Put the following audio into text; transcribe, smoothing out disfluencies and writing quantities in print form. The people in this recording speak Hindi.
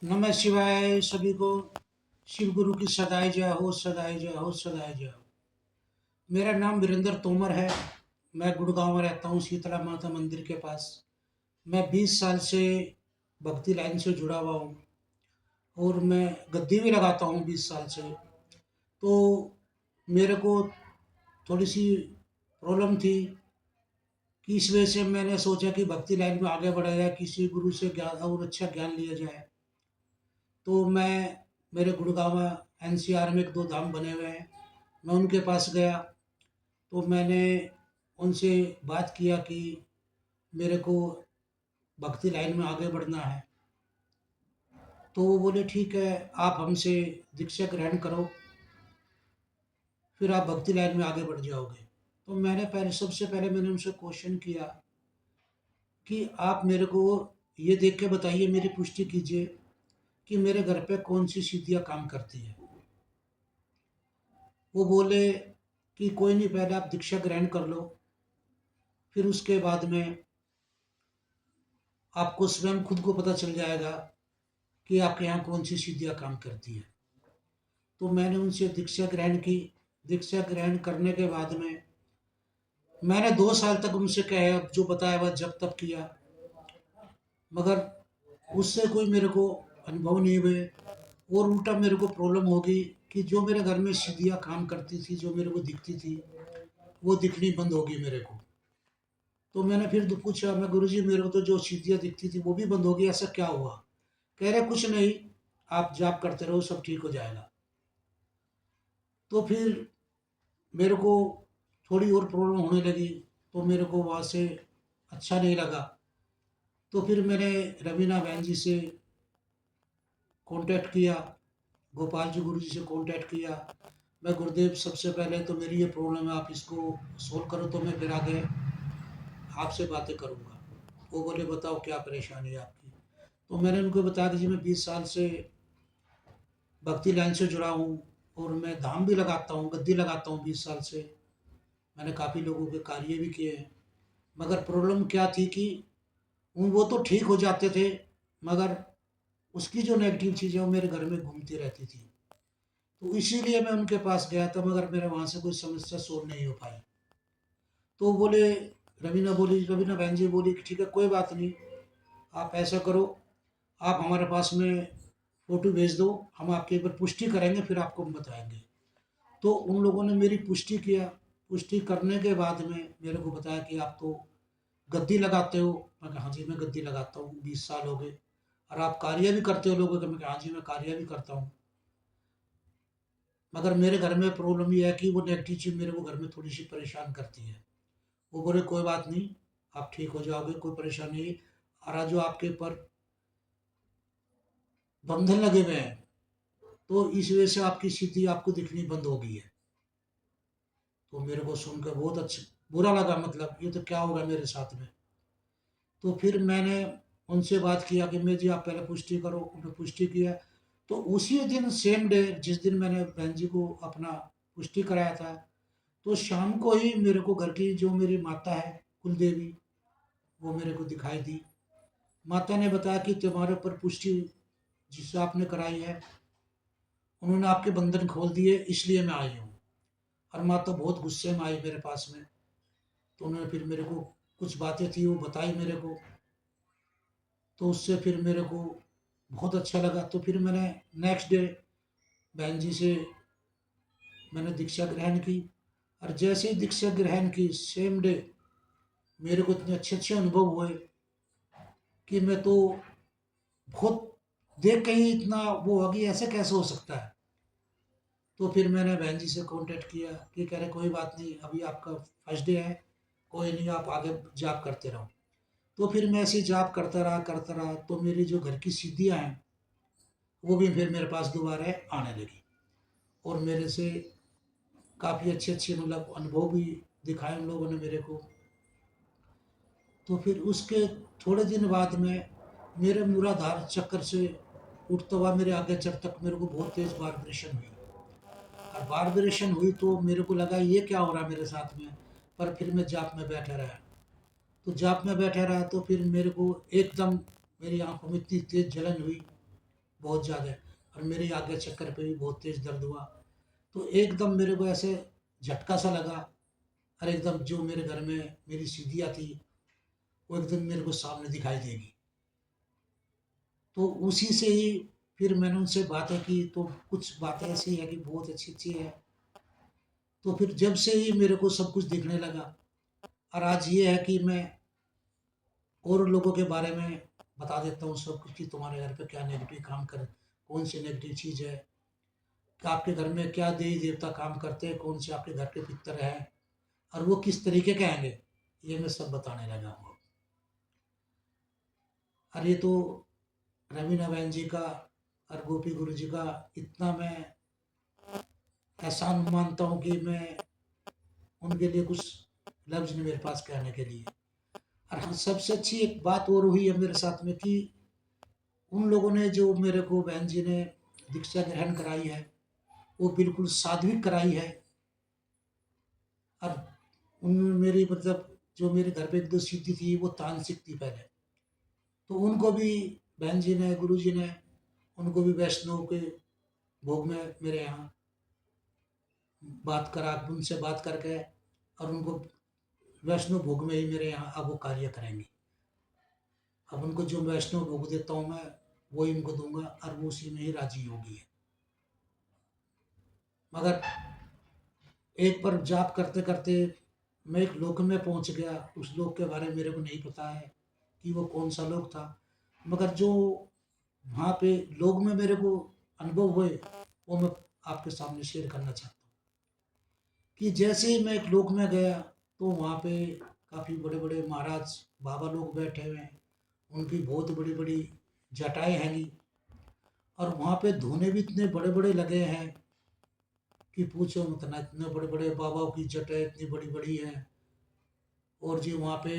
नमः शिवाय सभी को। शिव गुरु की सदाई जय हो, सदाई जय हो, सदाई जय हो। मेरा नाम वीरेंद्र तोमर है। मैं गुड़गांव में रहता हूँ, शीतला माता मंदिर के पास। मैं 20 साल से भक्ति लाइन से जुड़ा हुआ हूँ और मैं गद्दी भी लगाता हूँ 20 साल से। तो मेरे को थोड़ी सी प्रॉब्लम थी कि इस वजह से मैंने सोचा कि भक्ति लाइन में आगे बढ़ा जाए, किसी गुरु से ज्ञान और अच्छा ज्ञान लिया जाए। तो मैं मेरे गुड़गांव में एनसीआर में एक दो धाम बने हुए हैं, मैं उनके पास गया। तो मैंने उनसे बात किया कि मेरे को भक्ति लाइन में आगे बढ़ना है। तो वो बोले ठीक है, आप हमसे दीक्षा ग्रहण करो, फिर आप भक्ति लाइन में आगे बढ़ जाओगे। तो मैंने पहले सबसे पहले मैंने उनसे क्वेश्चन किया कि आप मेरे को ये देख के बताइए, मेरी पुष्टि कीजिए कि मेरे घर पे कौन सी सिद्धियाँ काम करती है। वो बोले कि कोई नहीं, पहले आप दीक्षा ग्रहण कर लो, फिर उसके बाद में आपको स्वयं खुद को पता चल जाएगा कि आपके यहाँ कौन सी सिद्धियाँ काम करती है। तो मैंने उनसे दीक्षा ग्रहण की। दीक्षा ग्रहण करने के बाद में मैंने 2 साल तक उनसे कहा, जो बताया वह जब तब किया, मगर उससे कोई मेरे को अनुभव नहीं हुए। और उल्टा मेरे को प्रॉब्लम होगी कि जो मेरे घर में सिद्धियाँ काम करती थी, जो मेरे को दिखती थी, वो दिखनी बंद होगी मेरे को। तो मैंने फिर तो पूछा, मैं गुरुजी मेरे को तो जो सिद्धियाँ दिखती थी वो भी बंद हो गई, ऐसा क्या हुआ? कह रहे कुछ नहीं, आप जाप करते रहो, सब ठीक हो जाएगा। तो फिर मेरे को थोड़ी और प्रॉब्लम होने लगी, तो मेरे को वहाँ से अच्छा नहीं लगा। तो फिर मैंने रवीना बहन जी से कांटेक्ट किया, गोपाल जी गुरु जी से कांटेक्ट किया। मैं गुरुदेव, सबसे पहले तो मेरी ये प्रॉब्लम है, आप इसको सोल्व करो, तो मैं फिर आगे आपसे बातें करूँगा। वो बोले बताओ क्या परेशानी है आपकी। तो मैंने उनको बताया कि जी मैं 20 साल से भक्ति लाइन से जुड़ा हूँ और मैं धाम भी लगाता हूँ, गद्दी लगाता हूँ 20 साल से। मैंने काफ़ी लोगों के कार्य भी किए हैं। मगर प्रॉब्लम क्या थी कि वो तो ठीक हो जाते थे, मगर उसकी जो नेगेटिव चीज़ें वो मेरे घर में घूमती रहती थी। तो इसीलिए मैं उनके पास गया था, मगर मेरे वहाँ से कोई समस्या सोल्व नहीं हो पाई। तो बोले, रवीना बहन जी बोली कि ठीक है, कोई बात नहीं, आप ऐसा करो, आप हमारे पास में फ़ोटो भेज दो, हम आपके ऊपर पुष्टि करेंगे, फिर आपको हम बताएँगे। तो उन लोगों ने मेरी पुष्टि किया। पुष्टि करने के बाद में मेरे को बताया कि आप तो गद्दी लगाते हो। मैं कहा हाँ जी, मैं गद्दी लगाता हूँ, 20 साल हो गए। और आप कार्य भी करते हो लोगों का? मैं कहा हाँ जी, मैं कार्य भी करता हूँ। मगर मेरे घर में प्रॉब्लम ये है कि वो नेगेटिव चीज़ मेरे को घर में थोड़ी सी परेशान करती है। वो बोले कोई बात नहीं, आप ठीक हो जाओगे, कोई परेशानी नहीं। और आज जो आपके ऊपर बंधन लगे हुए हैं, तो इस वजह से आपकी स्थिति आपको दिखनी बंद हो गई है। तो मेरे को सुनकर बहुत अच्छा बुरा लगा, मतलब ये तो क्या होगा मेरे साथ में। तो फिर मैंने उनसे बात किया कि मैं जी आप पहले पुष्टि करो। उन्होंने पुष्टि किया। तो उसी दिन सेम डे जिस दिन मैंने बहन जी को अपना पुष्टि कराया था, तो शाम को ही मेरे को घर की जो मेरी माता है कुल देवी, वो मेरे को दिखाई दी। माता ने बताया कि तुम्हारे ऊपर पुष्टि जिससे आपने कराई है, उन्होंने आपके बंधन खोल दिए, इसलिए मैं आई हूँ। और माता बहुत गुस्से में आई मेरे पास में। तो उन्होंने फिर मेरे को कुछ बातें थी वो बताई मेरे को। तो उससे फिर मेरे को बहुत अच्छा लगा। तो फिर मैंने नेक्स्ट डे बहन जी से मैंने दीक्षा ग्रहण की। और जैसे ही दीक्षा ग्रहण की सेम डे मेरे को इतने अच्छे अच्छे अनुभव हुए कि मैं तो बहुत देख के ही इतना वो हो गई, ऐसे कैसे हो सकता है। तो फिर मैंने बहन जी से कांटेक्ट किया कि कह रहे कोई बात नहीं, अभी आपका फर्स्ट डे है, कोई नहीं, आप आगे जाप करते रहो। तो फिर मैं ऐसे ही जाप करता रहा, तो मेरी जो घर की सिद्धियाँ हैं वो भी फिर मेरे पास दोबारा आने लगी। और मेरे से काफ़ी अच्छे अच्छे मतलब अनुभव भी दिखाए उन लोगों ने मेरे को। तो फिर उसके थोड़े दिन बाद में मेरे मूलाधार चक्कर से उठता हुआ मेरे आगे चर तक मेरे को बहुत तेज़ वाइब्रेशन हुई। और वाइब्रेशन हुई तो मेरे को लगा ये क्या हो रहा है मेरे साथ में। पर फिर मैं जाप में बैठा रहा। तो जाप में बैठा रहा तो फिर मेरे को एकदम मेरी आंखों में इतनी तेज़ जलन हुई, बहुत ज़्यादा, और मेरी आगे चक्कर पे भी बहुत तेज़ दर्द हुआ। तो एकदम मेरे को ऐसे झटका सा लगा, और एकदम जो मेरे घर में मेरी सीढ़ियाँ थी, वो एकदम मेरे को सामने दिखाई देगी। तो उसी से ही फिर मैंने उनसे बातें की, तो कुछ बातें ऐसी है कि बहुत अच्छी-अच्छी है। तो फिर जब से ही मेरे को सब कुछ दिखने लगा, और आज ये है कि मैं और लोगों के बारे में बता देता हूँ सब कुछ, कि तुम्हारे घर पे क्या नेगेटिव काम कर, कौन सी नेगेटिव चीज़ है, कि आपके घर में क्या देवी देवता काम करते हैं, कौन से आपके घर के पितर हैं, और वो किस तरीके के आएंगे, ये मैं सब बताने लगा हूँ। और ये तो रवीना बहन जी का और गोपी गुरु जी का इतना मैं एहसान मानता हूँ कि मैं उनके लिए कुछ लफ्ज नहीं मेरे पास कहने के लिए। और हाँ, सबसे अच्छी एक बात और हुई है मेरे साथ में, कि उन लोगों ने जो मेरे को, बहन जी ने दीक्षा ग्रहण कराई है, वो बिल्कुल सात्विक कराई है। और उनमें मेरी मतलब जो मेरे घर पे एक दो सिद्धि थी, वो तांत्रिक थी पहले। तो उनको भी बहन जी ने, गुरु जी ने, उनको भी वैष्णव के भोग में मेरे यहाँ बात करा, उनसे बात करके, और उनको वैष्णव भोग में ही मेरे यहाँ अब वो कार्य करेंगी। अब उनको जो वैष्णव भोग देता हूँ मैं, वही उनको दूंगा, और वो उसी में ही राजी होगी है। मगर एक बार जाप करते करते मैं एक लोक में पहुंच गया। उस लोक के बारे में मेरे को नहीं पता है कि वो कौन सा लोक था, मगर जो वहाँ पे लोक में मेरे को अनुभव हुए, वो मैं आपके सामने शेयर करना चाहता हूँ। कि जैसे ही मैं एक लोक में गया, तो वहाँ पे काफ़ी बड़े बड़े महाराज बाबा लोग बैठे हुए हैं, उनकी बहुत बड़ी बड़ी जटाएं हैंगी, और वहाँ पे धुने भी इतने बड़े बड़े लगे हैं कि पूछो मत ना, इतने बड़े बड़े बाबाओं की जटाएं इतनी बड़ी बड़ी हैं। और जी वहाँ पे